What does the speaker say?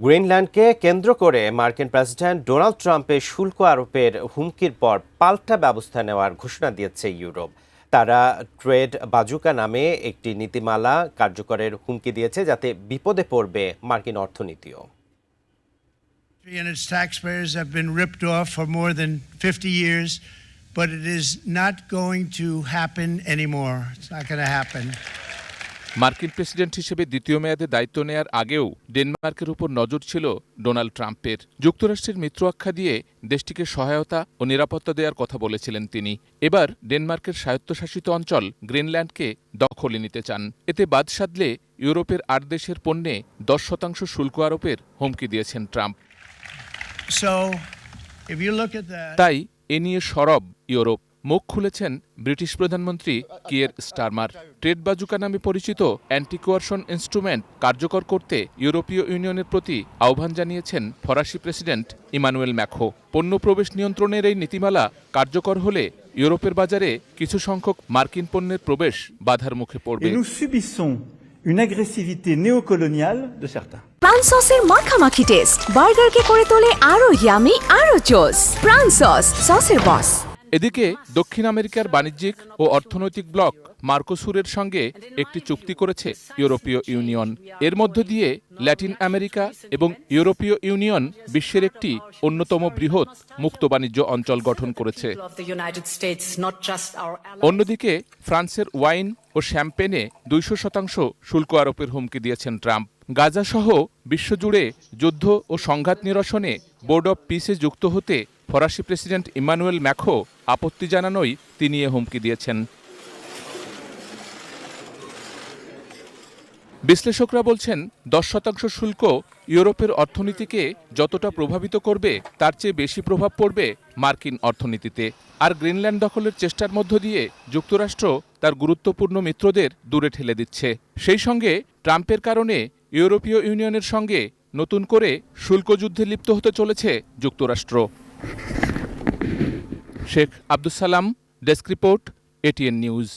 গ্রিনল্যান্ডকে কেন্দ্র করে মার্কিন প্রেসিডেন্ট ডোনাল্ড ট্রাম্পের শুল্ক আরোপের হুমকির পর পাল্টা ব্যবস্থা নেওয়ার ঘোষণা দিয়েছে ইউরোপ। তারা ট্রেড বাজুকা নামে একটি নীতিমালা কার্যকরের হুমকি দিয়েছে, যাতে বিপদে পড়বে মার্কিন অর্থনীতিও। And its taxpayers have been ripped off for more than 50 years, but it is not going to happen anymore. It's not going to happen. মার্কিন প্রেসিডেন্ট হিসেবে দ্বিতীয় মেয়াদে দায়িত্ব নেয়ার আগেও ডেনমার্কের উপর নজর ছিল ডোনাল্ড ট্রাম্পের। যুক্তরাষ্ট্রের মিত্র আখ্যা দিয়ে দেশটিকে সহায়তা ও নিরাপত্তা দেওয়ার কথা বলেছিলেন তিনি। এবার ডেনমার্কের স্বায়ত্তশাসিত অঞ্চল গ্রিনল্যান্ডকে দখলে নিতে চান। এতে বাদ সাধলে ইউরোপের ৮ দেশের পণ্যে ১০% শুল্ক আরোপের হুমকি দিয়েছেন ট্রাম্প। তাই এ নিয়ে সরব ইউরোপ। মুখ খুলেছেন ব্রিটিশ প্রধানমন্ত্রী কিয়ের স্টারমার। ট্রেড বাজুকা নামে পরিচিত অ্যান্টি কোয়ারশন ইনস্ট্রুমেন্ট কার্যকর করতে ইউরোপীয় ইউনিয়নের প্রতি আহ্বান জানিয়েছেন ফরাসি প্রেসিডেন্ট ইমানুয়েল ম্যাখো। পণ্য প্রবেশ নিয়ন্ত্রণের এই নীতিমালা কার্যকর হলে ইউরোপের বাজারে কিছু সংখ্যক মার্কিন পণ্যের প্রবেশ বাধার মুখে পড়বে। Une agressivité néocoloniale de certains. প্রাণ সসের মাখামাখি টেস্ট বার্গারকে করে তোলে আরো ইয়ামি আরো জোস। প্রাণ সস, সসের বস। এদিকে দক্ষিণ আমেরিকার বাণিজ্যিক ও অর্থনৈতিক ব্লক মার্কোসুরের সঙ্গে একটি চুক্তি করেছে ইউরোপীয় ইউনিয়ন। এর মধ্য দিয়ে ল্যাটিন আমেরিকা এবং ইউরোপীয় ইউনিয়ন বিশ্বের একটি অন্যতম বৃহৎ মুক্ত বাণিজ্য অঞ্চল গঠন করেছে। অন্যদিকে ফ্রান্সের ওয়াইন ও শ্যাম্পেনে ২০০% শুল্ক আরোপের হুমকি দিয়েছেন ট্রাম্প। গাজা সহ বিশ্বজুড়ে যুদ্ধ ও সংঘাত নিরসনে বোর্ড অব পিসে যুক্ত হতে ফরাসি প্রেসিডেন্ট ইমানুয়েল ম্যাখো আপত্তি জানানোই তিনি এ হুমকি দিয়েছেন। বিশ্লেষকরা বলছেন ১০% শুল্ক ইউরোপের অর্থনীতিকে যতটা প্রভাবিত করবে তার চেয়ে বেশি প্রভাব পড়বে মার্কিন অর্থনীতিতে। আর গ্রিনল্যান্ড দখলের চেষ্টার মধ্য দিয়ে যুক্তরাষ্ট্র তার গুরুত্বপূর্ণ মিত্রদের দূরে ঠেলে দিচ্ছে। সেই সঙ্গে ট্রাম্পের কারণে ইউরোপীয় ইউনিয়নের সঙ্গে নতুন করে শুল্ক যুদ্ধে লিপ্ত হতে চলেছে যুক্তরাষ্ট্র। Sheikh Abdus Salam, desk report, ATN news.